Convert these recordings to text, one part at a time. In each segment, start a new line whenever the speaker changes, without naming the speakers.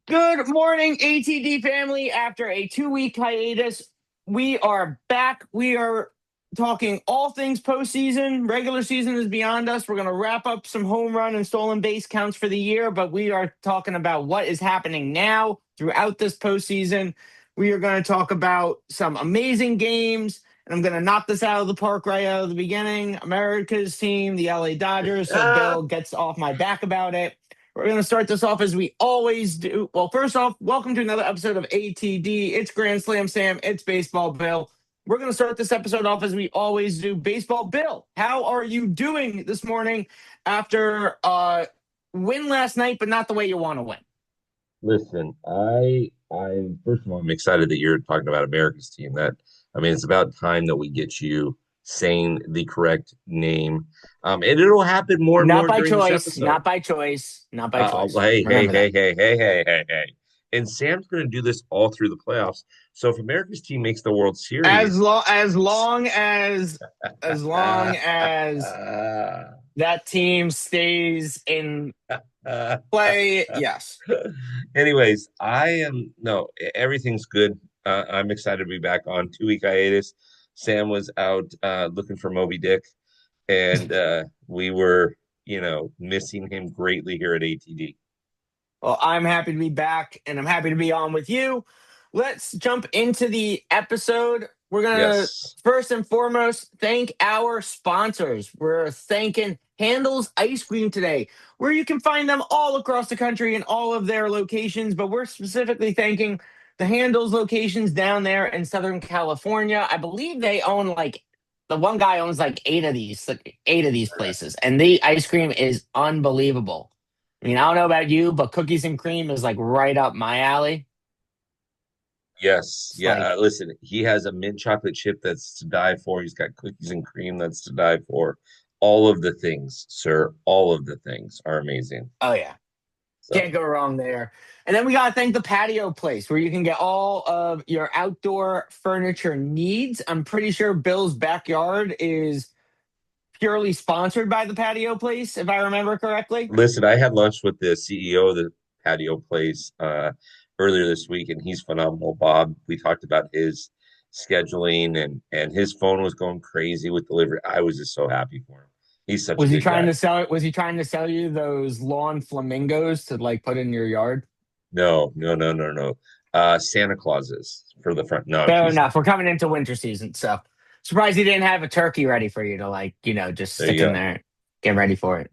Good morning, ATD family. After a 2 week hiatus, we are back. We are talking all things postseason. Regular season is beyond us. We're going to wrap up some home run and stolen base counts for the year, but we are talking about what is happening now throughout this postseason. We are going to talk about some amazing games, and I'm going to knock this out of the park right out of the beginning. America's team, the LA Dodgers, so
Ah,
Bill gets off my back about it. We're going to start this off as we always do. Well, first off, welcome to another episode of ATD. It's Grand Slam Sam. It's Baseball Bill. We're going to start this episode off as we always do. Baseball Bill, how are you doing this morning after win last night, but not the way you want to win?
listen, I'm first of all, I'm excited that you're talking about America's team. It's about time that we get you saying the correct name. And it'll happen more and
Not
more
by
during this
choice.
episode.
Not by choice. Not by choice.
Hey, hey,
Remember
hey,
that.
hey, hey, hey, hey, hey. And Sam's going to do this all through the playoffs. So if America's team makes the World
As
Series,
long as long as as long as that team stays in play, yes.
anyways, I am no, everything's good. I'm excited to be back on 2 week hiatus. Sam was out looking for Moby Dick, and we were, missing him greatly here at ATD.
Well, I'm happy to be back and I'm happy to be on with you. Let's jump into the episode. We're going to
Yes.
first and foremost thank our sponsors. We're thanking Handles Ice Cream today, where you can find them all across the country in all of their locations, but we're specifically thanking the Handles locations down there in Southern California. I believe they own like the one guy owns like eight of these places, and the ice cream is unbelievable. I mean, I don't know about you, but cookies and cream is like right up my alley.
Yes.
It's
Yeah.
like,
Listen, he has a mint chocolate chip that's to die for. He's got cookies and cream that's to die for. All of the things, sir, all of the things are amazing.
oh yeah,
So,
can't go wrong there. And then we got to thank the patio place where you can get all of your outdoor furniture needs. I'm pretty sure Bill's backyard is purely sponsored by the patio place, if I remember correctly.
listen, I had lunch with the CEO of the patio place earlier this week, and he's phenomenal, Bob. We talked about his scheduling, and his phone was going crazy with delivery. I was just so happy for him. He's such a
Was he
good
trying
guy.
to sell it? Was he trying to sell you those lawn flamingos to like put in your yard?
No, no, no, no, no. Santa Clauses for the front. No, I'm
Fair
teasing.
enough. We're coming into winter season, so surprised he didn't have a turkey ready for you to like, just
There you
stick in
go.
there, get ready for it.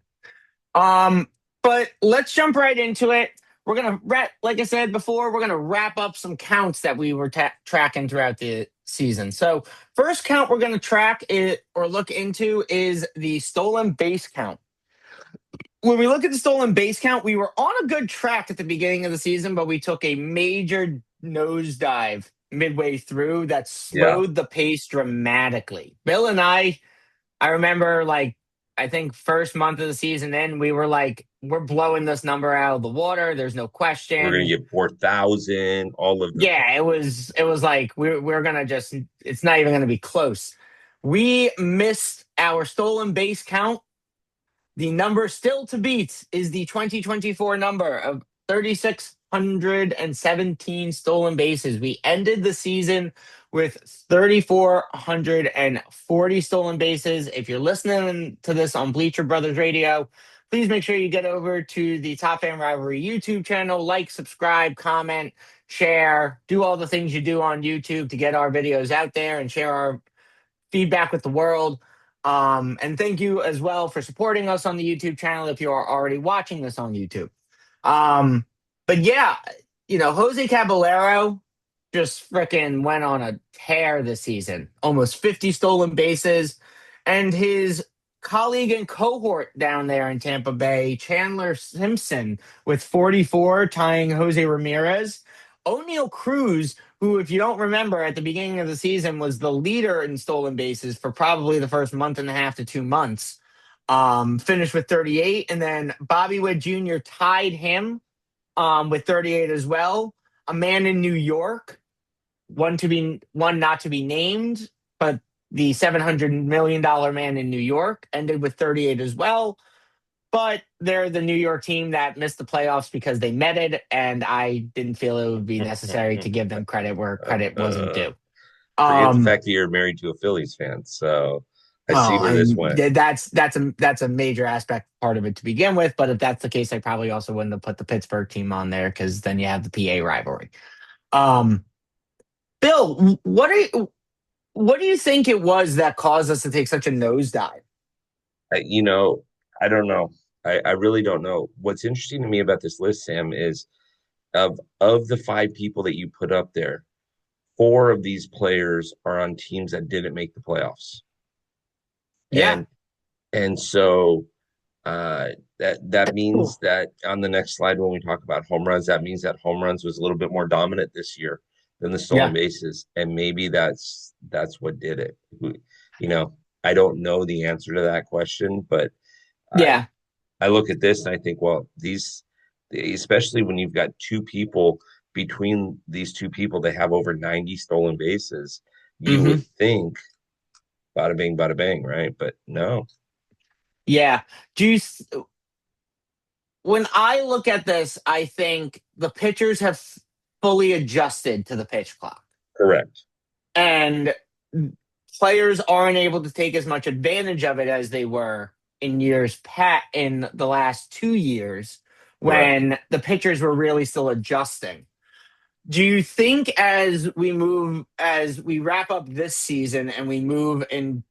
Um, but let's jump right into it. We're gonna wrap, like I said before, we're gonna wrap up some counts that we were tracking throughout the season. So, first count we're gonna track it or look into is the stolen base count. When we look at the stolen base count, we were on a good track at the beginning of the season, but we took a major nosedive midway through that
Yeah.
slowed the pace dramatically. Bill and I remember like I think first month of the season in, we were like, we're blowing this number out of the water. There's no
We're gonna
question.
get 4,000, all of the
Yeah,
things.
it was like we're gonna just it's not even gonna be close. We missed our stolen base count. The number still to beat is the 2024 number of 3,617 stolen bases. We ended the season with 3,440 stolen bases. If you're listening to this on Bleacher Brothers Radio, please make sure you get over to the Top Fan Rivalry YouTube channel, like, subscribe, comment, share, do all the things you do on YouTube to get our videos out there and share our feedback with the world. And thank you as well for supporting us on the YouTube channel if you are already watching this on YouTube. Um, but yeah, Jose Caballero just freaking went on a tear this season. Almost 50 stolen bases. And his colleague and cohort down there in Tampa Bay, Chandler Simpson, with 44, tying Jose Ramirez. O'Neill Cruz, who, if you don't remember, at the beginning of the season was the leader in stolen bases for probably the first month and a half to 2 months, finished with 38. And then Bobby Witt Jr. tied him with 38 as well. A man in New York, one not to be named, but the $700 million man in New York ended with 38 as well. but they're the New York team that missed the playoffs because they met it, and I didn't feel it would be necessary to give them credit where credit wasn't
Uh,
due.
Forget the
Um,
fact that you're married to a Phillies fan. So I see
well,
where this
and
went.
that's a major aspect part of it to begin with. But if that's the case, I probably also wouldn't have put the Pittsburgh team on there because then you have the PA rivalry. Um, Bill, what do you think it was that caused us to take such a nosedive?
You know, I don't know. I really don't know. What's interesting to me about this list, Sam, is of the five people that you put up there, four of these players are on teams that didn't make the playoffs.
Yeah.
And so uh that means that on the next slide when we talk about home runs, that means that home runs was a little bit more dominant this year than the stolen
Yeah.
bases. And maybe that's what did it. You know, I don't know the answer to that question, but I
Yeah.
I look at this and I think, well, these, especially when you've got two people between these two people that have over 90 stolen bases, you
Hmm.
would think bada bing, right? But no,
Yeah. Do you, when I look at this, I think the pitchers have fully adjusted to the pitch clock.
correct.
And players aren't able to take as much advantage of it as they were in the last 2 years
Correct.
when the pitchers were really still adjusting. Do you think as we wrap up this season and we move into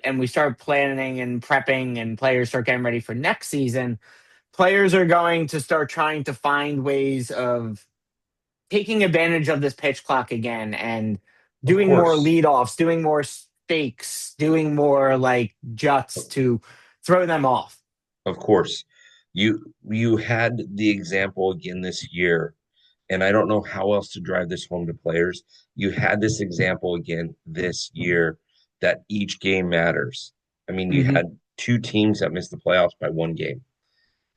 and we start planning and prepping and players start getting ready for next season, players are going to start trying to find ways of taking advantage of this pitch clock again and
Of
doing more
course.
leadoffs, doing more stakes, doing more like juts to throw them off?
Of course. You had the example again this year, and I don't know how else to drive this home to players. You had this example again this year that each game matters. I mean, you
Hmm.
had two teams that missed the playoffs by one game.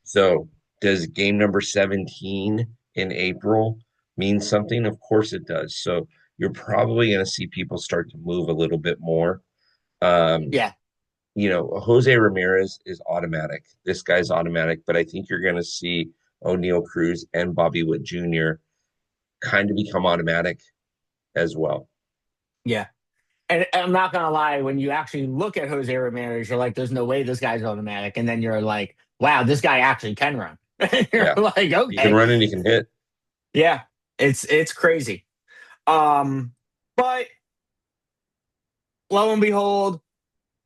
So, does game number 17 in April mean something? Of course it does. So, you're probably going to see people start to move a little bit more. Um,
Yeah.
Jose Ramirez is automatic. This guy's automatic, but I think you're going to see O'Neill Cruz and Bobby Witt Jr. kind of become automatic as well.
Yeah. And I'm not gonna lie, when you actually look at Jose Ramirez, you're like, "There's no way this guy's automatic." And then you're like, "Wow, this guy actually can run." You're
Yeah,
like,
he can
"Okay,
run and he can hit.
yeah, it's crazy." But lo and behold,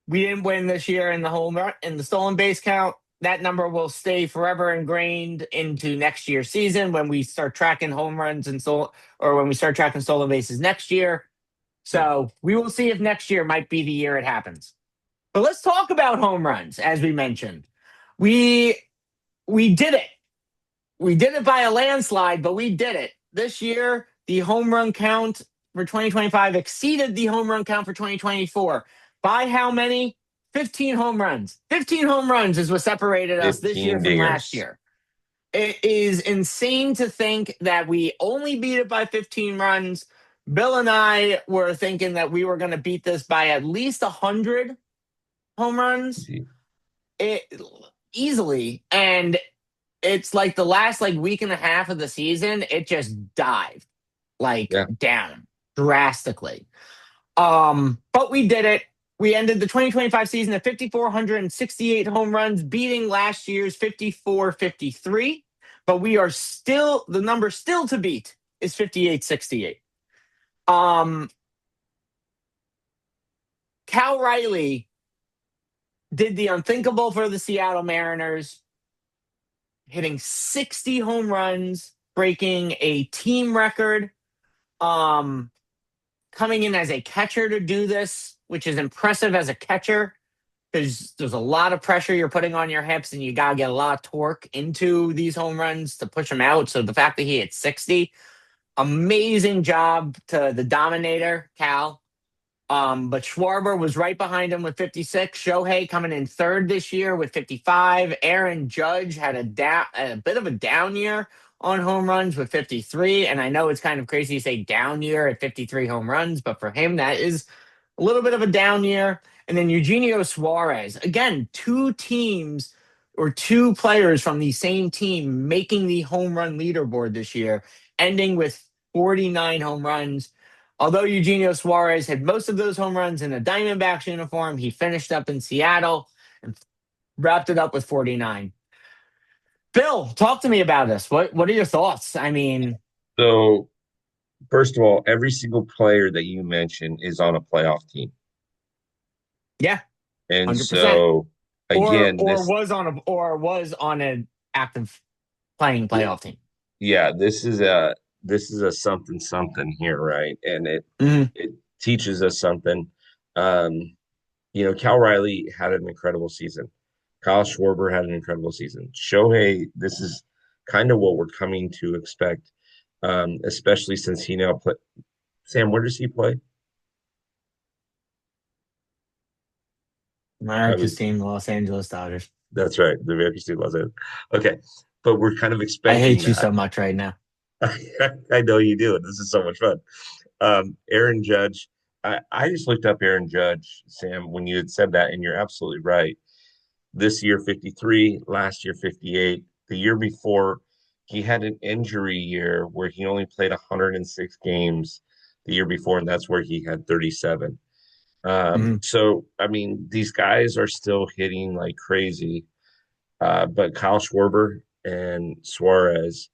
we didn't win this year in the home run in the stolen base count. That number will stay forever ingrained into next year's season when we start tracking home runs or when we start tracking stolen bases next year.
Yeah,
So we will see if next year might be the year it happens. But let's talk about home runs, as we mentioned. We we did it. We did it by a landslide, but we did it. This year, the home run count for 2025 exceeded the home run count for 2024. By how many? 15 home runs. 15 home runs is what separated us this year
15
from last
dingers.
year. It is insane to think that we only beat it by 15 runs. Bill and I were thinking that we were going to beat this by at least 100 home runs it easily. And it's like the last like week and a half of the season, it just dived like
Yeah,
down drastically. But we did it. We ended the 2025 season at 5,468 home runs, beating last year's 5,453. But we are still the number still to beat is 5,868. Um, Cal Riley did the unthinkable for the Seattle Mariners, hitting 60 home runs, breaking a team record. Um, Coming in as a catcher to do this, which is impressive as a catcher because there's a lot of pressure you're putting on your hips and you got to get a lot of torque into these home runs to push them out. So the fact that he hit 60, amazing job to the dominator, Cal. But Schwarber was right behind him with 56. Shohei coming in third this year with 55. Aaron Judge had a bit of a down year on home runs with 53. And I know it's kind of crazy to say down year at 53 home runs, but for him, that is a little bit of a down year. And then Eugenio Suarez, again, two teams or two players from the same team making the home run leaderboard this year, ending with 49 home runs. Although Eugenio Suarez had most of those home runs in a Diamondbacks uniform, he finished up in Seattle and wrapped it up with 49. Bill, talk to me about this. What are your thoughts? I mean,
So, first of all, every single player that you mentioned is on a playoff team.
yeah,
And
100%.
so,
Or
again,
or was on an active playing playoff team.
yeah, this is a something something here, right? And
Mhm.
it teaches us something. Um, Cal Riley had an incredible season. Kyle Schwarber had an incredible season. Shohei, this is kind of what we're coming to expect, especially since he now play. Sam, where does he play? I
America's
was.
team, the Los Angeles Dodgers.
That's right. The American State Los Angeles. Okay, but we're kind of
I
expecting
hate you
that.
so much right now.
I know you do, and this is so much fun. Aaron Judge. I just looked up Aaron Judge, Sam, when you had said that, and you're absolutely right. This year 53, last year 58. The year before, he had an injury year where he only played 106 games the year before, and that's where he had 37.
Mhm.
So I mean, these guys are still hitting like crazy. But Kyle Schwarber and Suarez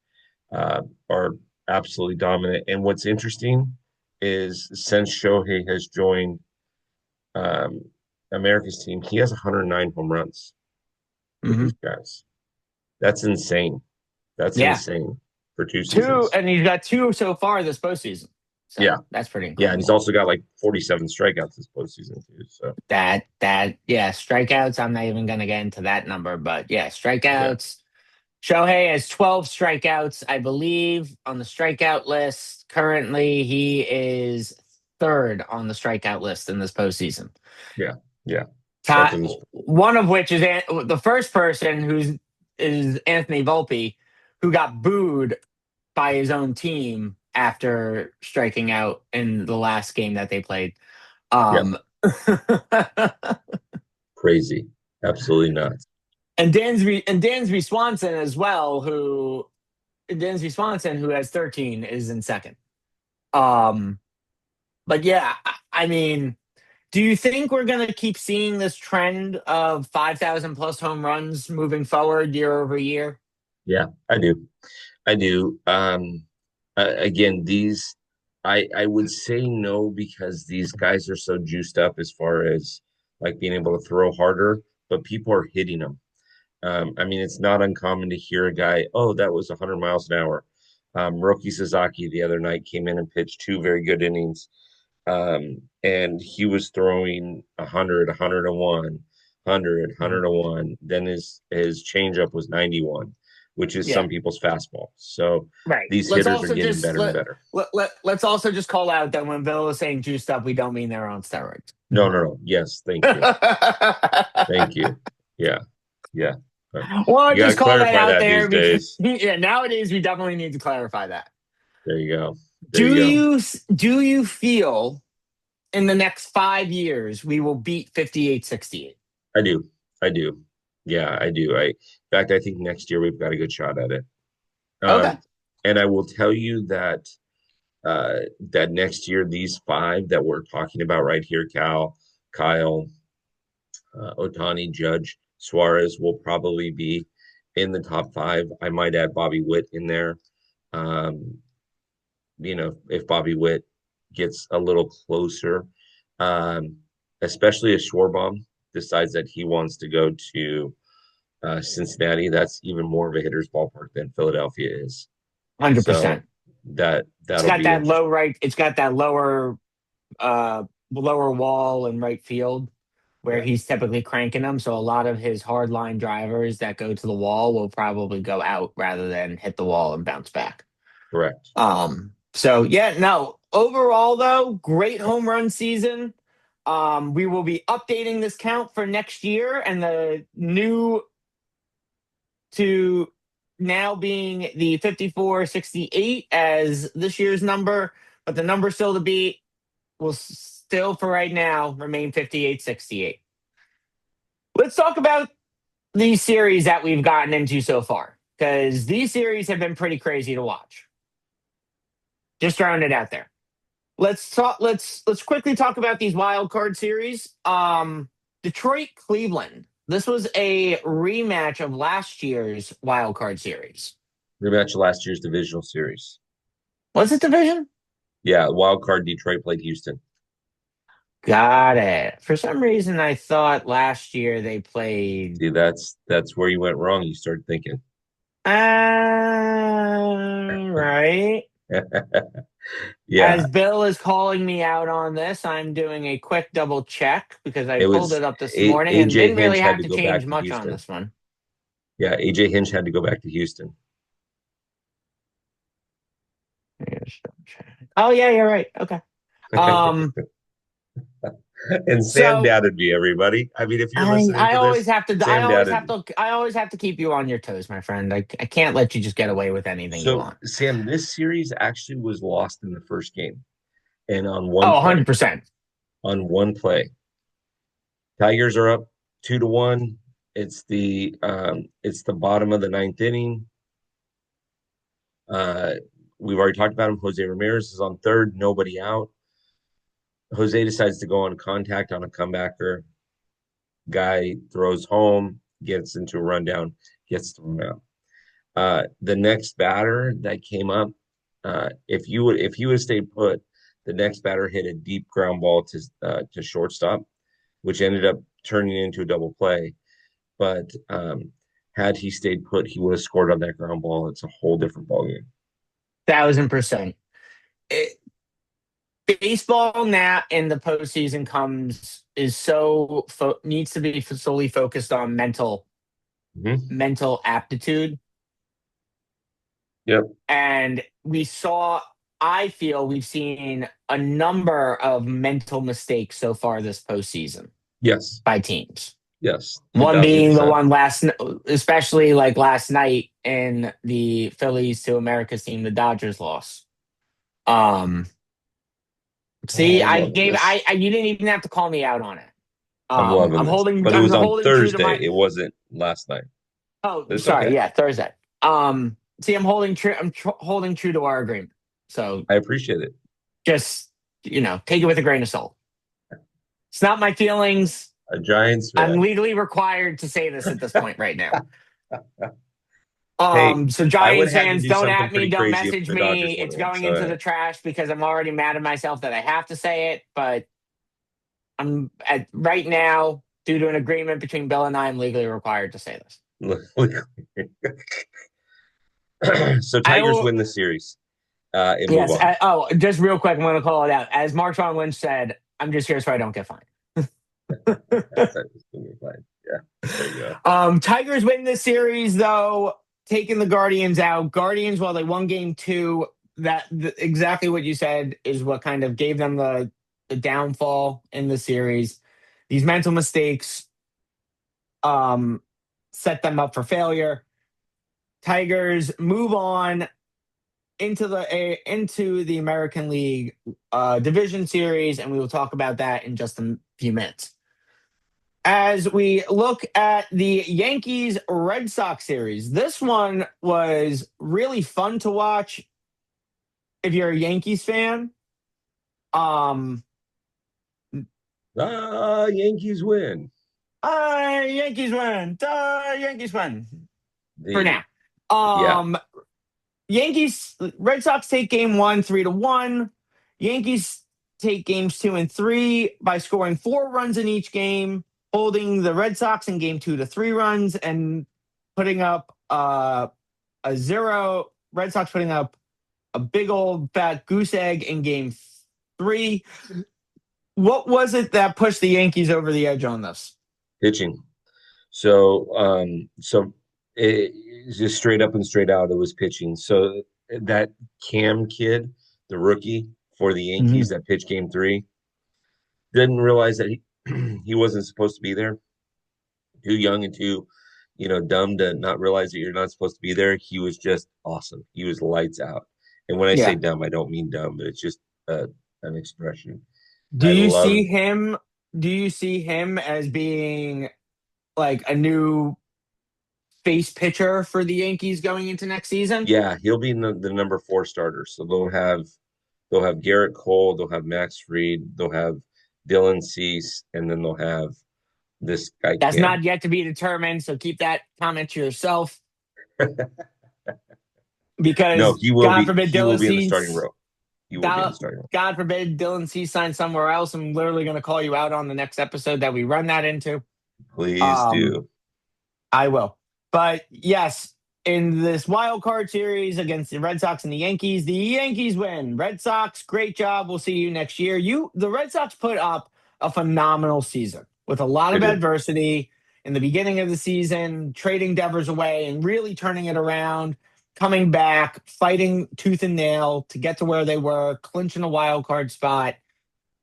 are absolutely dominant. And what's interesting is since Shohei has joined um, America's team, he has 109 home runs with these
Mhm.
guys. That's insane. That's
Yeah,
insane for two
two,
seasons.
and he's got two so far this postseason.
Yeah.
So that's pretty
Yeah. And he's
incredible.
also got like 47 strikeouts this postseason, too. So,
Yeah, strikeouts. I'm not even gonna get into that number, but yeah,
yeah.
strikeouts. Shohei has 12 strikeouts, I believe, on the strikeout list. Currently, he is third on the strikeout list in this postseason.
Yeah. Yeah. That's
Top,
what this.
one of which is the first person who's is Anthony Volpe, who got booed by his own team after striking out in the last game that they played.
Yeah.
Um,
Crazy. Absolutely nuts.
and Dansby Swanson as well, who Dansby Swanson, who has 13, is in second. Um, but yeah, I mean, do you think we're going to keep seeing this trend of 5,000 plus home runs moving forward year over year?
Yeah, I do. I do. Again, I would say no because these guys are so juiced up as far as like being able to throw harder, but people are hitting them. I mean, it's not uncommon to hear a guy, oh, that was 100 miles an hour. Roki Sasaki the other night came in and pitched two very good innings, and he was throwing 100, 101, 100,
Mhm.
101. Then his changeup was 91, which is
Yeah,
some people's fastball. So
right.
these
Let's
hitters are
also
getting
just
better and better.
let's also just call out that when Bill is saying juiced up, we don't mean they're on steroids.
No, no, no. Yes, thank you. Thank you. Yeah, yeah.
Well, I
You got to
just call that
clarify
out
that
there
these
because
days.
yeah, nowadays we definitely need to clarify that.
There you go. There
Do
you go.
you do you feel in the next 5 years we will beat 58-68?
I do. I do. Yeah, I do. In fact, I think next year we've got a good shot at it.
Okay.
Um, and I will tell you that next year, these five that we're talking about right here, Kyle, Otani, Judge, Suarez will probably be in the top five. I might add Bobby Witt in there. Um, if Bobby Witt gets a little closer, um, especially if Schwarbaum decides that he wants to go to Cincinnati, that's even more of a hitter's ballpark than Philadelphia is. So
100%. It's
that'll
got
be
that low
interesting.
right. It's got that lower wall in right field where
Yeah,
he's typically cranking them. So a lot of his hard line drivers that go to the wall will probably go out rather than hit the wall and bounce back.
correct.
So yeah, no. Overall though, great home run season. We will be updating this count for next year and the new to now being the 54-68 as this year's number, but the number still to beat will still for right now remain 58-68. Let's talk about these series that we've gotten into so far, because these series have been pretty crazy to watch. Just throwing it out there. Let's talk. Let's quickly talk about these wild card series. Detroit Cleveland. This was a rematch of last year's wild card series.
Rematch of last year's divisional series.
Was it division?
Yeah, wild card Detroit played Houston.
Got it. For some reason, I thought last year they played.
See, that's where you went wrong. You started thinking.
Right.
Yeah,
As Bill is calling me out on this, I'm doing a quick double check because I
it
pulled
was
it up this morning and
AJ
didn't really
Hinch had
have
to
to
go
change
back to
much on
Houston.
this one.
Yeah, AJ Hinch had to go back to Houston.
Oh yeah, you're right. Okay. Um,
And Sam
so
doubted me, everybody. I mean, if you're
I
listening
I
to
always
this,
have to
Sam doubted me.
I always have to keep you on your toes, my friend. I can't let you just get away with anything you
So,
want.
Sam, this series actually was lost in the first game, and on one
Oh,
play.
100%.
On one play, Tigers are up 2-1. It's the bottom of the ninth inning. Uh, we've already talked about him. Jose Ramirez is on third, nobody out. Jose decides to go on contact on a comebacker. Guy throws home, gets into a rundown, gets thrown out. The next batter that came up, if he would have stayed put, the next batter hit a deep ground ball to shortstop, which ended up turning into a double play. But had he stayed put, he would have scored on that ground ball. It's a whole different ballgame.
1,000%. Baseball now in the postseason needs to be solely focused on
Mm-hmm.
mental aptitude.
Yep.
And I feel we've seen a number of mental mistakes so far this postseason
Yes.
by teams.
Yes.
One being the
1,000%.
one especially like last night in the Phillies to America's team, the Dodgers loss. Um,
Oh,
see,
I'm loving this.
you didn't even have to call me out on it.
I'm loving this. But it
I'm
was on
holding true to
Thursday.
my.
It wasn't last night.
Oh,
It's
sorry,
okay.
yeah, Thursday. See, holding true to our agreement. So
I appreciate it.
just take it with a grain of salt. It's not my feelings.
A Giants
I'm
fan.
legally required to say this at this point right now.
Hey,
So
I would
Giants
have had to
fans,
do
don't
something
at me,
pretty
don't
crazy if
message
the Dodgers
me.
would
It's
have won.
going
So
into the trash because I'm already mad at myself that I have to say it. But right now, due to an agreement between Bill and I'm legally required to say this.
so
I
Tigers
will.
win the series and move
Yes.
on.
Just real quick, I'm going to call it out. As Marshawn Lynch said, I'm just here so I don't get fined.
Tigers win, fine. Yeah, there you go.
Tigers win this series though, taking the Guardians out. Guardians, while they won game two, exactly what you said is what kind of gave them the downfall in the series. These mental mistakes um, set them up for failure. Tigers move on into the American League Division Series, and we will talk about that in just a few minutes. As we look at the Yankees Red Sox series, this one was really fun to watch if you're a Yankees fan. Um,
Yankees win.
Yankees win. Yankees win for
The
now.
Yeah,
Yankees Red Sox take game one 3-1. Yankees take games two and three by scoring 4 runs in each game, holding the Red Sox in game two to 3 runs, and putting up a zero. Red Sox putting up a big old fat goose egg in game three. What was it that pushed the Yankees over the edge on this?
pitching. So it just straight up and straight out, it was pitching. So that Cam kid, the rookie for the
Mm-hmm.
Yankees that pitched game three, didn't realize that he wasn't supposed to be there. Too young and too, dumb to not realize that you're not supposed to be there. He was just awesome. He was lights out. And when I say
Yeah.
dumb, I don't mean dumb, but it's just an expression.
Do
I
you
love
see him? Do you see him as being like a new? face pitcher for the Yankees going into next season.
Yeah, he'll be the number 4 starter. So they'll have Garrett Cole, they'll have Max Fried, they'll have Dylan Cease, and then they'll have this guy
That's
Cam.
not yet to be determined, so keep that comment to yourself
No,
because
he will
God
be
forbid
he will
Dylan
be in the starting
Cease,
row. He will be in the starting row.
God forbid Dylan Cease signs somewhere else. I'm literally going to call you out on the next episode that we run that into.
Please
Um,
do.
I will. But yes, in this wild card series against the Red Sox and the Yankees win. Red Sox, great job. We'll see you next year. The Red Sox put up a phenomenal season with a lot
They
of
did.
adversity in the beginning of the season, trading Devers away and really turning it around, coming back, fighting tooth and nail to get to where they were, clinching a wild card spot.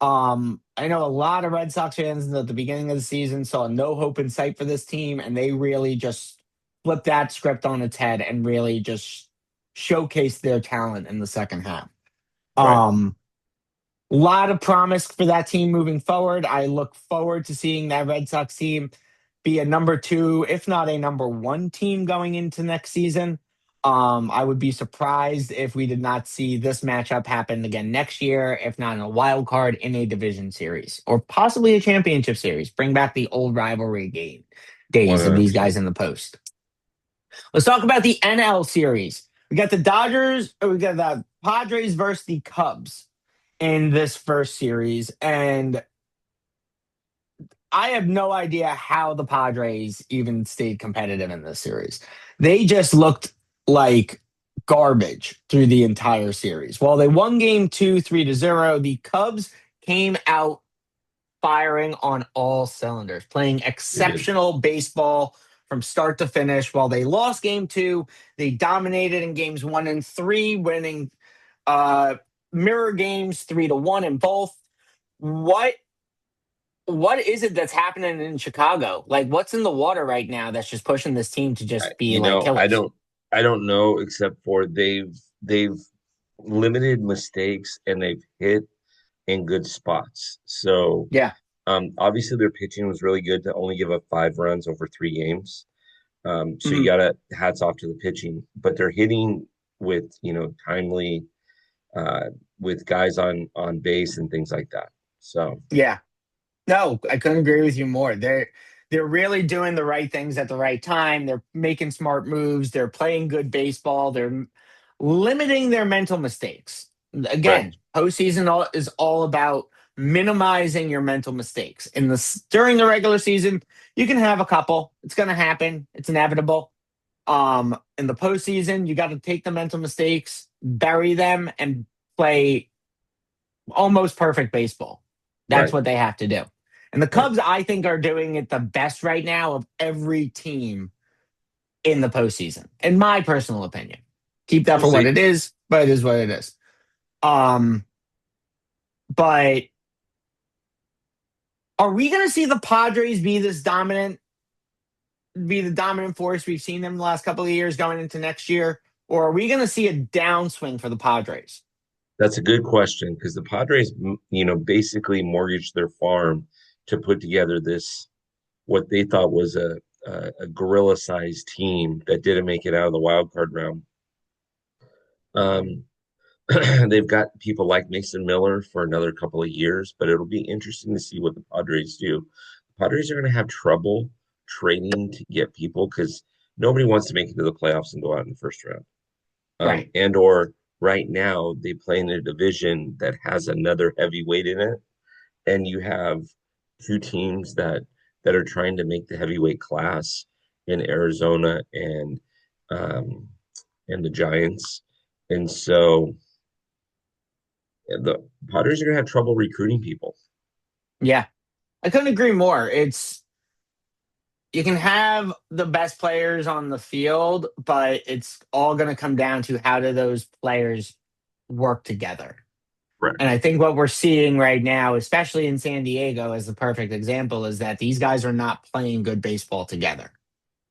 I know a lot of Red Sox fans at the beginning of the season saw no hope in sight for this team, and they really just flipped that script on its head and really just showcased their talent in the second half.
Right.
A lot of promise for that team moving forward. I look forward to seeing that Red Sox team be a number 2, if not a number 1 team going into next season. I would be surprised if we did not see this matchup happen again next year, if not in a wild card in a division series or possibly a championship series. Bring back the old rivalry game days of these
100%.
guys in the post. Let's talk about the NL series. We got the Padres versus the Cubs in this first series. And I have no idea how the Padres even stayed competitive in this series. They just looked like garbage through the entire series. While they won game 2, 3-0, the Cubs came out firing on all cylinders, playing
They did.
exceptional baseball from start to finish. While they lost game 2, they dominated in games 1 and 3, winning uh, mirror games 3-1 in both. What what is it that's happening in Chicago? Like, what's in the water right now that's just pushing this team to just be
You
like
know, I
killers?
don't I don't know except for they've limited mistakes and they've hit in good spots. So
Yeah.
obviously their pitching was really good to only give up 5 runs over 3 games. So you
Mhm.
gotta hats off to the pitching, but they're hitting with timely uh with guys on base and things like that. So
Yeah. No, I couldn't agree with you more. They're really doing the right things at the right time. They're making smart moves. They're playing good baseball. They're limiting their mental mistakes.
right,
Again, is all about minimizing your mental mistakes. During the regular season, you can have a couple. It's going to happen. It's inevitable. In the postseason, you got to take the mental mistakes, bury them, and play almost perfect baseball. That's
right,
what they have to do. And the
right.
Cubs, I think, are doing it the best right now of every team in the postseason, in my personal opinion. Keep that
We'll
for what
see.
it is, but it is what it is. Um, but are we going to see the Padres be the dominant force we've seen them the last couple of years going into next year? Or are we going to see a downswing for the Padres?
That's a good question because the Padres, basically mortgaged their farm to put together this what they thought was a gorilla-sized team that didn't make it out of the wild card round. Um, they've got people like Mason Miller for another couple of years, but it'll be interesting to see what the Padres do. The Padres are going to have trouble trading to get people because nobody wants to make it to the playoffs and go out in the first round.
Right.
And or right now they play in a division that has another heavyweight in it, and you have two teams that are trying to make the heavyweight class in Arizona um, and the Giants, and so the Padres are going to have trouble recruiting people.
Yeah. I couldn't agree more. You can have the best players on the field, but it's all going to come down to how do those players work together.
Correct.
And I think what we're seeing right now, especially in San Diego, as the perfect example, is that these guys are not playing good baseball together.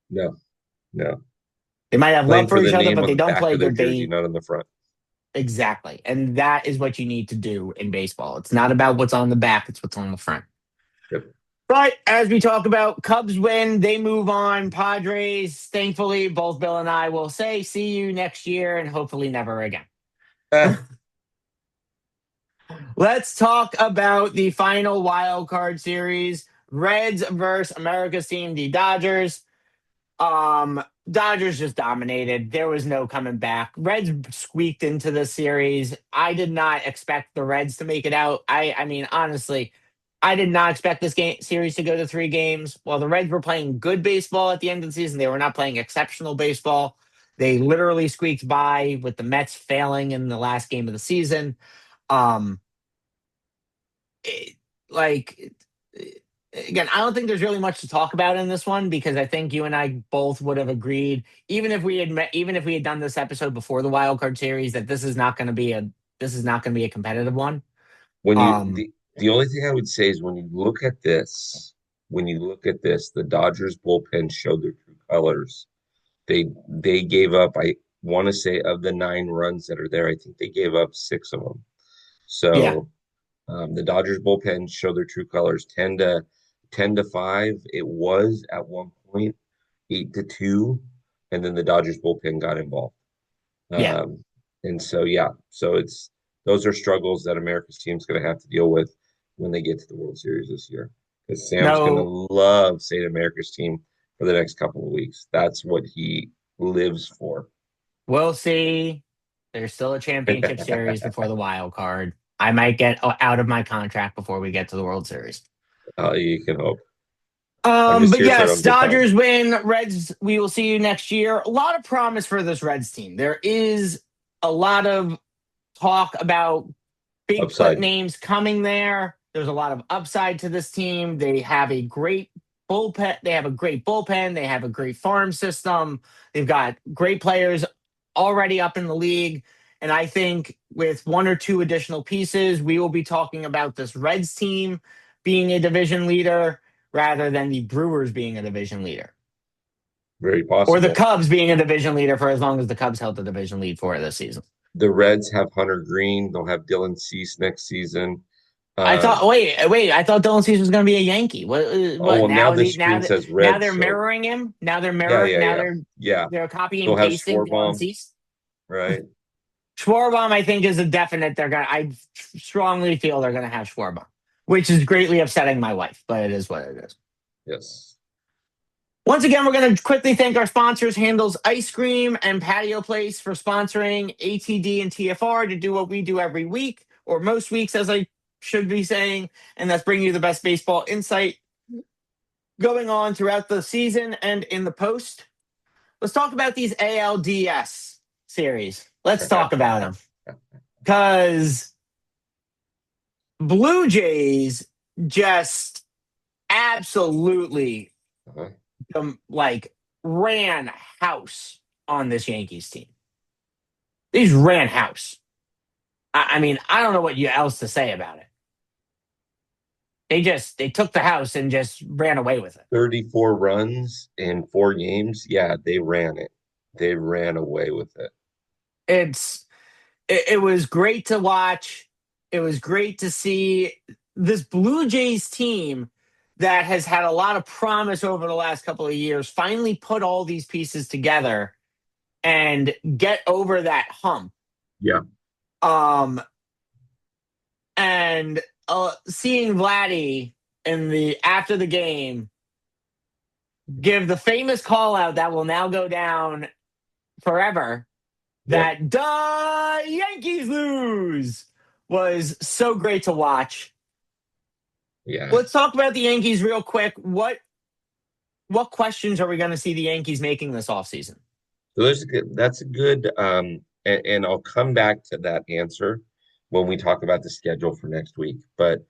No, no.
They might have love
Playing
for
for the
each other,
name
but
on
they
the
don't
back
play
of their
good
jersey,
base.
not on the front.
Exactly. And that is what you need to do in baseball. It's not about what's on the back, it's what's on the front.
Yep.
But as we talk about, Cubs win, they move on. Padres, thankfully, both Bill and I will say, see you next year and hopefully never again.
Eh,
Let's talk about the final wild card series. Reds versus America's team, the Dodgers. Dodgers just dominated. There was no coming back. Reds squeaked into the series. I did not expect the Reds to make it out. I mean, honestly, I did not expect this game series to go to 3 games. While the Reds were playing good baseball at the end of the season, they were not playing exceptional baseball. They literally squeaked by with the Mets failing in the last game of the season. Um, it, like again, I don't think there's really much to talk about in this one because I think you and I both would have agreed, even if we had done this episode before the wild card series, that this is not going to be a competitive one.
when you
Um,
the only thing I would say is when you look at this, the Dodgers bullpen showed their true colors. They gave up, I want to say, of the 9 runs that are there, I think they gave up 6 of them.
yeah,
So the Dodgers bullpen showed their true colors. 10-5. It was at one point 8-2, and then the Dodgers bullpen got involved.
yeah,
Um, and so yeah, so it's those are struggles that America's team's going to have to deal with when they get to the World Series this year. Because Sam's going
no,
to love saying America's team for the next couple of weeks. That's what he lives for.
we'll see. There's still a championship series before the wild card. I might get out of my contract before we get to the World Series.
You can hope. I'm just
But
here so I
yes,
don't get fined.
Dodgers win. Reds, we will see you next year. A lot of promise for this Reds team. There is a lot of talk about
Upside.
names coming there. There's a lot of upside to this team. They have a great bullpen. They have a great bullpen. They have a great farm system. They've got great players already up in the league. And I think with 1 or 2 additional pieces, we will be talking about this Reds team being a division leader rather than the Brewers being a division leader
Very
or the
possible.
Cubs being a division leader for as long as the Cubs held the division lead for this season.
The Reds have Hunter Green. They'll have Dylan Cease next season.
I thought.
Um,
Wait. I thought Dylan Cease was going to be a Yankee. What?
oh
What?
well, now
Now
the
the
screen says
now
Reds,
they're
so
mirroring him. Now they're
yeah,
mirror.
yeah,
Now
yeah, yeah.
they're copy and
They'll have
pasting Dylan
Schwarber,
Cease.
right?
Schwarber, I think, is a definite. They're gonna. I strongly feel they're going to have Schwarber, which is greatly upsetting my wife, but it is what it is.
Yes.
Once again, we're going to quickly thank our sponsors, Handles Ice Cream and Patio Place, for sponsoring ATD and TFR to do what we do every week, or most weeks, as I should be saying, and that's bringing you the best baseball insight going on throughout the season and in the post. Let's talk about these ALDS series. Let's talk about them because Blue Jays just absolutely
Uh-huh.
like ran house on this Yankees team. These ran house. I mean, I don't know what else to say about it. They took the house and just ran away with it.
34 runs in 4 games. Yeah, they ran it. They ran away with it.
It's it was great to watch. It was great to see this Blue Jays team that has had a lot of promise over the last couple of years finally put all these pieces together and get over that hump.
Yeah.
Um, and seeing Vladdy in the after the game give the famous call out that will now go down forever
Yep.
that the Yankees lose was so great to watch.
Yeah.
Let's talk about the Yankees real quick. What questions are we going to see the Yankees making this offseason?
So that's a good and I'll come back to that answer when we talk about the schedule for next week. But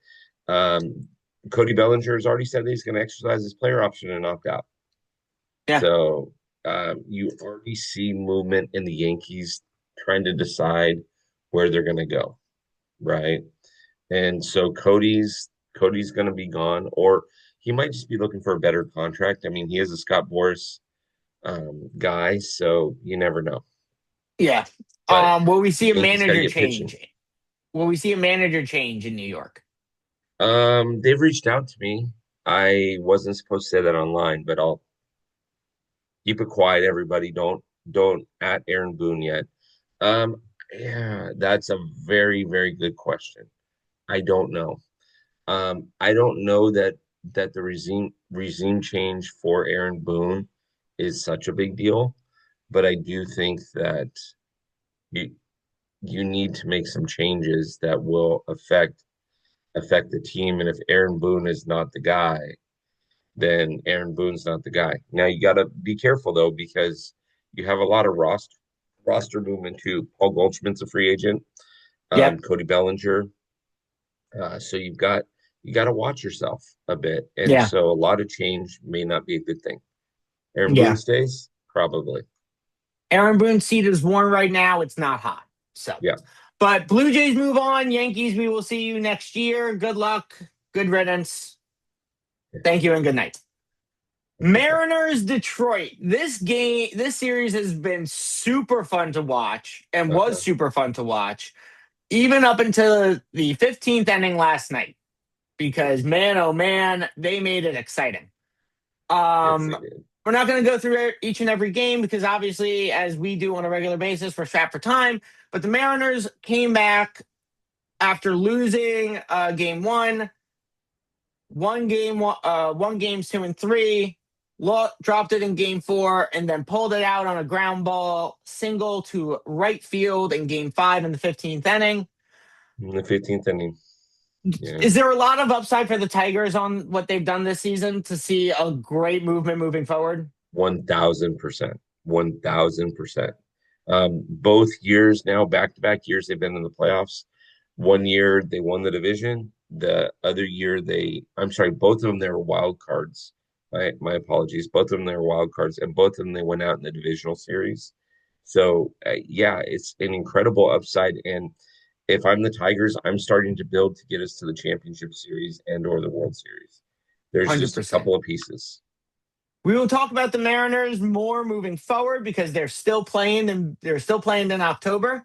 um Cody Bellinger has already said that he's going to exercise his player option and opt out.
Yeah.
So you already see movement in the Yankees trying to decide where they're going to go, right? And so Cody's going to be gone, or he might just be looking for a better contract. I mean, he is a Scott Boras guy, so you never know.
Yeah.
But
Will we
the
see a
Yankees got to
manager
get pitching.
change? Will we see a manager change in New York?
They've reached out to me. I wasn't supposed to say that online, but I'll keep it quiet, everybody. Don't at Aaron Boone yet. Um, yeah, that's a very, very good question. I don't know. I don't know that the regime change for Aaron Boone is such a big deal, but I do think that you you need to make some changes that will affect the team. And if Aaron Boone is not the guy, then Aaron Boone's not the guy. Now you got to be careful though, because you have a lot of roster movement too. Paul Goldschmidt's a free agent.
Yep.
Cody Bellinger. So you got to watch yourself a bit, and
Yeah.
so a lot of change may not be a good thing. Aaron Boone
Yeah.
stays probably.
Aaron Boone's seat is warm right now. It's not hot. So,
Yeah.
but Blue Jays move on. Yankees, we will see you next year. Good luck. Good riddance. Thank you and good night. Mariners, Detroit. This series has been super fun to watch and was
Uh-huh.
super fun to watch, even up until the 15th inning last night, because man, oh man, they made it exciting.
Yes, they
Um,
did.
we're not going to go through each and every game because obviously, as we do on a regular basis, we're strapped for time. But the Mariners came back after losing game one, won games two and three, dropped it in game four, and then pulled it out on a ground ball single to right field in game five in the 15th inning.
In the 15th inning. Yeah.
Is there a lot of upside for the Tigers on what they've done this season to see a great movement moving forward?
1000%. 1000%. Both years now, back-to-back years, they've been in the playoffs. One year they won the division. The other year I'm sorry, both of them they were wild cards. My apologies. Both of them they were wild cards, and both of them they went out in the divisional series. So yeah, it's an incredible upside. And if I'm the Tigers, I'm starting to build to get us to the championship series and or the World Series. There's just a
100%.
couple of pieces.
We will talk about the Mariners more moving forward because they're still playing in October.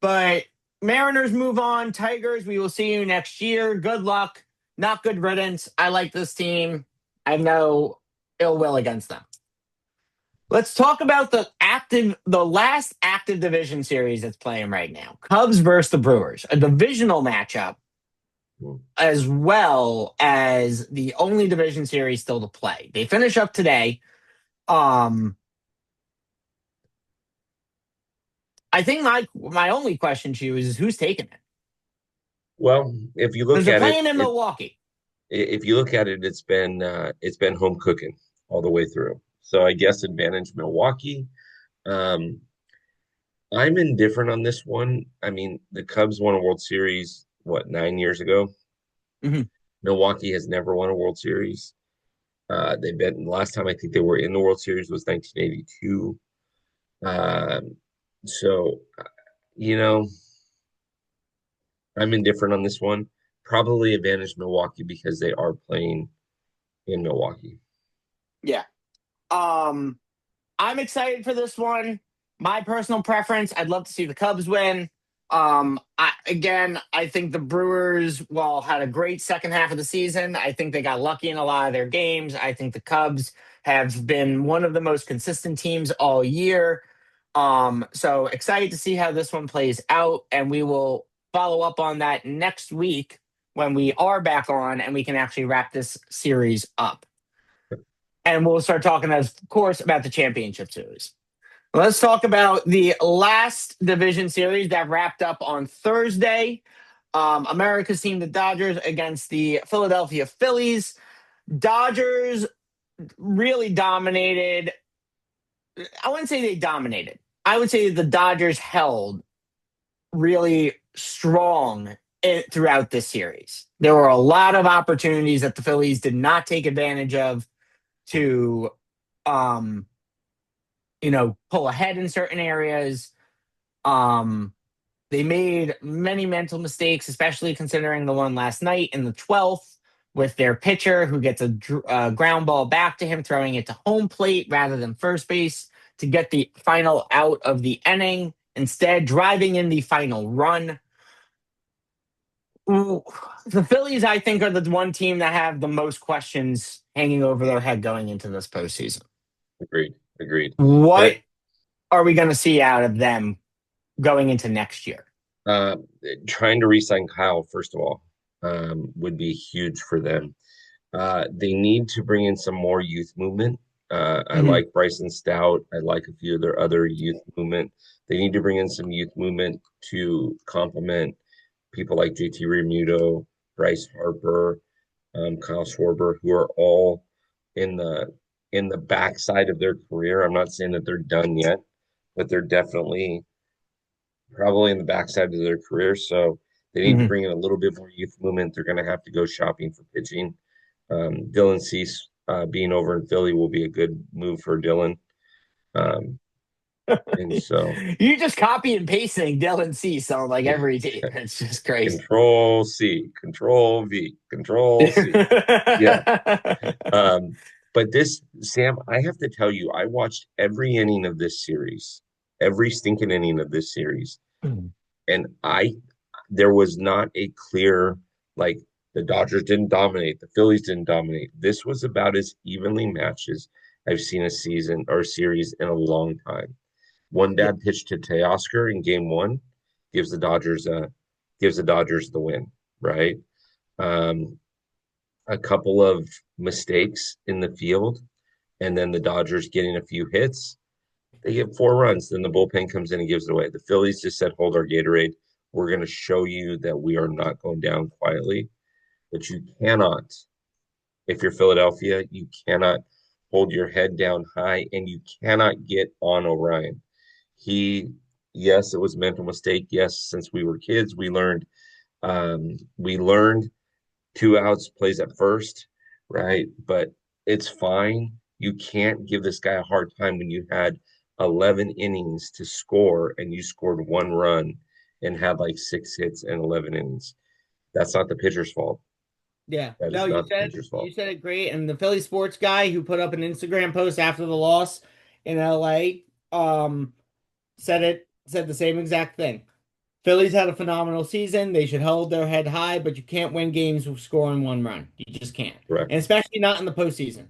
But Mariners move on. Tigers, we will see you next year. Good luck. Not good riddance. I like this team. I have no ill will against them. Let's talk about the last active division series that's playing right now. Cubs versus the Brewers, a divisional matchup,
Hmm.
as well as the only division series still to play. They finish up today. Um, I think my only question to you is who's taking it?
Well, if you
Because
look
they're
at it,
playing in Milwaukee.
if you look at it, it's been home cooking all the way through. So I guess advantage Milwaukee. Um, I'm indifferent on this one. I mean, the Cubs won a World Series, what, 9 years ago?
Mhm.
Milwaukee has never won a World Series. They've been last time I think they were in the World Series was 1982. So, you know, I'm indifferent on this one. Probably advantage Milwaukee because they are playing in Milwaukee.
Yeah. Um, I'm excited for this one. My personal preference, I'd love to see the Cubs win. I think the Brewers, well, had a great second half of the season. I think they got lucky in a lot of their games. I think the Cubs have been one of the most consistent teams all year. So excited to see how this one plays out, and we will follow up on that next week when we are back on and we can actually wrap this series up. And we'll start talking, of course, about the championship series. Let's talk about the last division series that wrapped up on Thursday. America's team, the Dodgers, against the Philadelphia Phillies. Dodgers really dominated. I wouldn't say they dominated. I would say the Dodgers held really strong throughout this series. There were a lot of opportunities that the Phillies did not take advantage of to um, pull ahead in certain areas. Um, they made many mental mistakes, especially considering the one last night in the 12th with their pitcher who gets a ground ball back to him, throwing it to home plate rather than first base to get the final out of the inning, instead driving in the final run. Ooh. The Phillies, I think, are the one team that have the most questions hanging over their head going into this postseason.
Agreed. Agreed. And
What are we going to see out of them going into next year?
uh, trying to re-sign Kyle, first of all, would be huge for them. They need to bring in some more youth movement. I
Mhm.
like Bryson Stout. I like a few of their other youth movement. They need to bring in some youth movement to complement people like JT Remuto, Bryce Harper, Kyle Schwarber, who are all in the backside of their career. I'm not saying that they're done yet, but they're definitely probably in the backside of their career. So they need to
Mhm.
bring in a little bit more youth movement. They're going to have to go shopping for pitching. Dylan Cease being over in Philly will be a good move for Dylan. Um, and so
You just copy and pasting Dylan Cease on like every team. It's just crazy.
Control C, Control V, Control C. Yeah. Um, but this, Sam, I have to tell you, I watched every inning of this series, every stinking inning of this series, and there was not a clear, like, the Dodgers didn't dominate, the Phillies didn't dominate. This was about as evenly matched as I've seen a season or a series in a long time. One
Yeah.
bad pitch to Teoscar in game one gives the Dodgers the win, right? Um, a couple of mistakes in the field, and then the Dodgers getting a few hits. They get 4 runs, then the bullpen comes in and gives it away. The Phillies just said, "Hold our Gatorade. We're going to show you that we are not going down quietly." But you cannot, if you're Philadelphia, you cannot hold your head down high, and you cannot get on Orion. He, yes, it was a mental mistake. Yes, since we were kids, we learned 2 outs plays at first, right? But it's fine. You can't give this guy a hard time when you had 11 innings to score and you scored 1 run and had like 6 hits and 11 innings. That's not the pitcher's fault.
Yeah.
That
No,
is
you
not the
said
pitcher's
you
fault.
said it great. And the Philly sports guy who put up an Instagram post after the loss in LA, said the same exact thing. Phillies had a phenomenal season. They should hold their head high, but you can't win games with scoring 1 run. You just can't.
Correct.
And especially not in the postseason.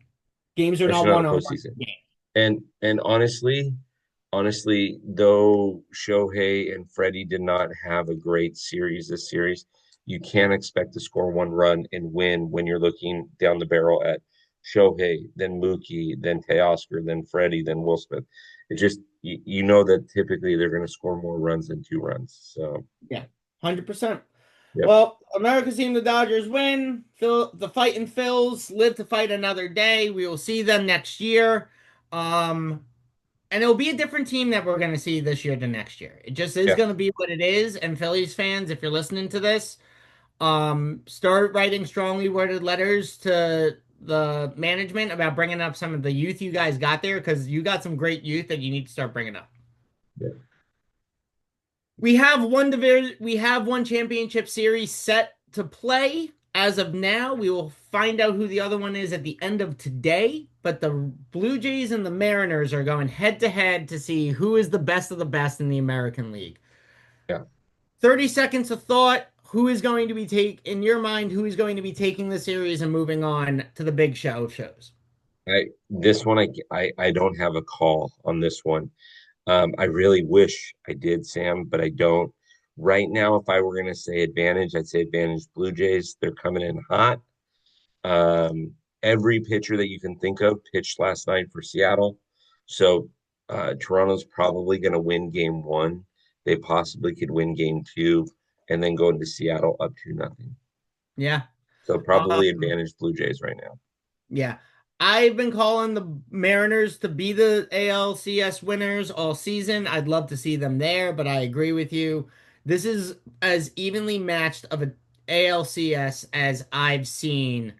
Games are not
Especially not
won
in the
on one
postseason.
game.
And honestly, though Shohei and Freddie did not have a great series this series, you can't expect to score 1 run and win when you're looking down the barrel at Shohei, then Mookie, then Teoscar, then Freddie, then Will Smith. It just you know that typically they're going to score more runs than 2 runs. So
Yeah, 100%.
yep,
Well, America's team, the Dodgers win. The fighting Phils live to fight another day. We will see them next year. Um, and it'll be a different team that we're going to see this year to next year. It just is
yeah,
going to be what it is. And Phillies fans, if you're listening to this, start writing strongly worded letters to the management about bringing up some of the youth you guys got there because you got some great youth that you need to start bringing up.
yeah.
We have one championship series set to play as of now. We will find out who the other one is at the end of today, but the Blue Jays and the Mariners are going head to head to see who is the best of the best in the American League.
Yeah.
30 seconds of thought. Who is going to be in your mind, who is going to be taking the series and moving on to the big show of shows?
This one I don't have a call on this one. I really wish I did, Sam, but I don't. Right now, if I were going to say advantage, I'd say advantage Blue Jays. They're coming in hot. Um, every pitcher that you can think of pitched last night for Seattle. So Toronto's probably going to win game one. They possibly could win game two and then go into Seattle up 2-0.
Yeah.
So
Um,
probably advantage Blue Jays right now.
yeah. I've been calling the Mariners to be the ALCS winners all season. I'd love to see them there, but I agree with you. This is as evenly matched of an ALCS as I've seen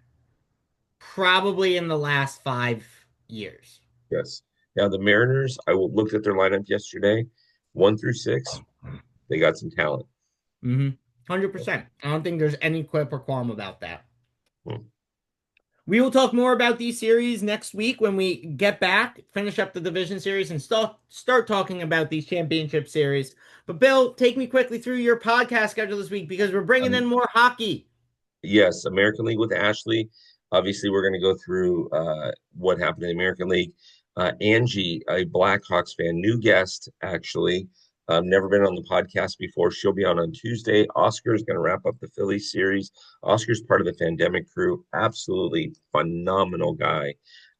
probably in the last 5 years.
Yes. Now the Mariners, looked at their lineup yesterday, 1 through 6. They got some talent.
100%. I don't think there's any quip or qualm about that.
Hmm.
We will talk more about these series next week when we get back, finish up the division series, and start talking about these championship series. But Bill, take me quickly through your podcast schedule this week because we're bringing in
I'm
more hockey.
Yes, American League with Ashley. Obviously, we're going to go through what happened in the American League. Angie, a Blackhawks fan, new guest actually, never been on the podcast before. She'll be on Tuesday. Oscar is going to wrap up the Phillies series. Oscar's part of the Pandemic crew, absolutely phenomenal guy,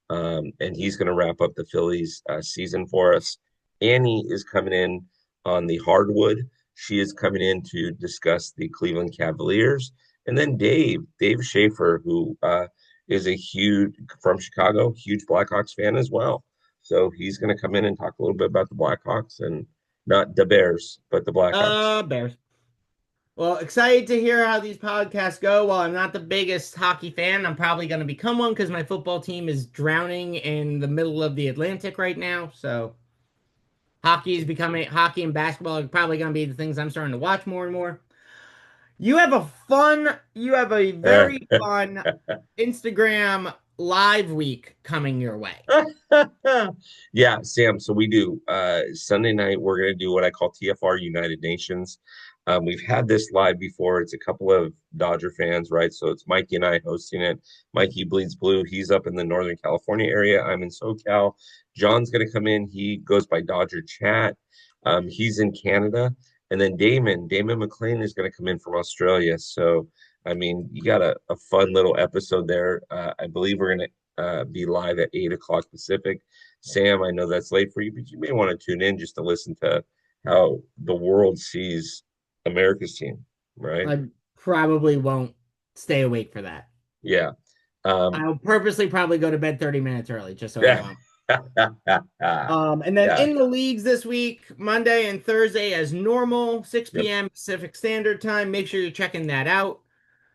and he's going to wrap up the Phillies season for us. Annie is coming in on the hardwood. She is coming in to discuss the Cleveland Cavaliers. And then Dave Schaefer, who is a huge from Chicago, huge Blackhawks fan as well. So he's going to come in and talk a little bit about the Blackhawks and not the Bears, but the Blackhawks.
Bears. Well, excited to hear how these podcasts go. While I'm not the biggest hockey fan, I'm probably going to become one because my football team is drowning in the middle of the Atlantic right now. So hockey and basketball are probably going to be the things I'm starting to watch more and more. You have a very fun Instagram live week coming your way.
Yeah, Sam. So we do Sunday night. We're going to do what I call TFR United Nations. We've had this live before. It's a couple of Dodger fans, right? So it's Mikey and I hosting it. Mikey bleeds blue. He's up in the Northern California area. I'm in SoCal. John's going to come in. He goes by Dodger Chat. He's in Canada. And then Damon McLean is going to come in from Australia. So, I mean, you got a fun little episode there. I believe we're going to be live at 8 o'clock Pacific. Sam, I know that's late for you, but you may want to tune in just to listen to how the world sees America's team, right?
I probably won't stay awake for that.
Yeah.
I'll purposely probably go to bed 30 minutes early just so I
Yeah.
won't. And then
Yeah.
in the leagues this week, Monday and Thursday as normal, 6
Yep.
p.m. Pacific Standard Time. Make sure you're checking that out.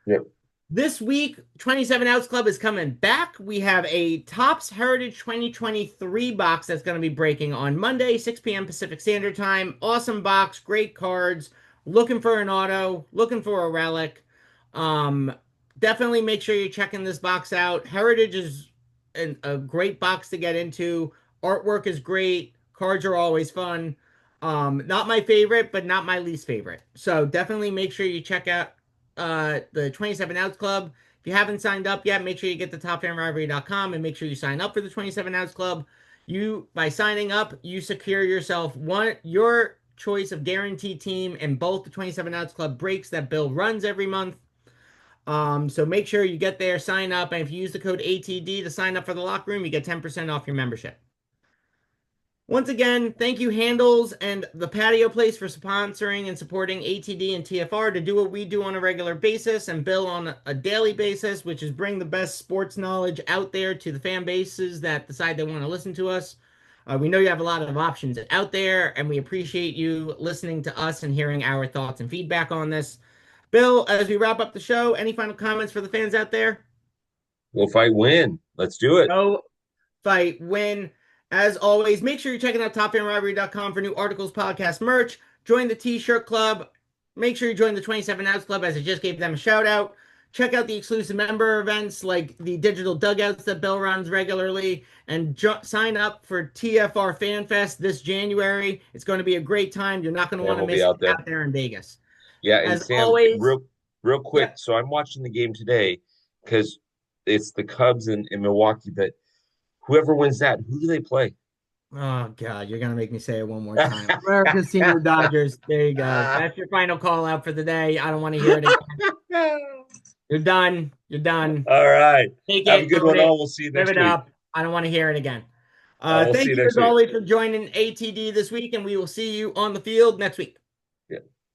Yep.
This week, 27 Outs Club is coming back. We have a Topps Heritage 2023 box that's going to be breaking on Monday, 6 p.m. Pacific Standard Time. Awesome box, great cards. Looking for an auto, looking for a relic. Definitely make sure you're checking this box out. Heritage is a great box to get into. Artwork is great. Cards are always fun. Not my favorite, but not my least favorite. So definitely make sure you check out the 27 Outs Club. If you haven't signed up yet, make sure you get to topfanrivalry.com and make sure you sign up for the 27 Outs Club. By signing up, you secure yourself your choice of guaranteed team in both the 27 Outs Club breaks that Bill runs every month. So make sure you get there, sign up, and if you use the code ATD to sign up for the locker room, you get 10% off your membership. Once again, thank you Handles and the Patio Place for sponsoring and supporting ATD and TFR to do what we do on a regular basis and Bill on a daily basis, which is bring the best sports knowledge out there to the fan bases that decide they want to listen to us. We know you have a lot of options out there, and we appreciate you listening to us and hearing our thoughts and feedback on this. Bill, as we wrap up the show, any final comments for the fans out there?
We'll fight win. Let's do it.
Go fight win. As always, make sure you're checking out topfanrivalry.com for new articles, podcast merch. Join the T-shirt club. Make sure you join the 27 Outs Club as I just gave them a shout out. Check out the exclusive member events like the digital dugouts that Bill runs regularly and sign up for TFR Fan Fest this January. It's going to be a great time. You're not going to want to miss it out there in Vegas.
Yeah, and
as
Sam,
always,
real quick. Yeah. So I'm watching the game today because it's the Cubs in Milwaukee, but whoever wins that, who do they play?
Oh, God, you're going to make me say it one more time. America's Team of Dodgers. There you go. That's your final call out for the day. I don't want to hear it again. You're done. You're done.
All right.
Take
Have a good one. All. We'll see you next week.
Up. I don't want to hear it again. Thank you, as always, for joining ATD this week, and we will see you on the field next week.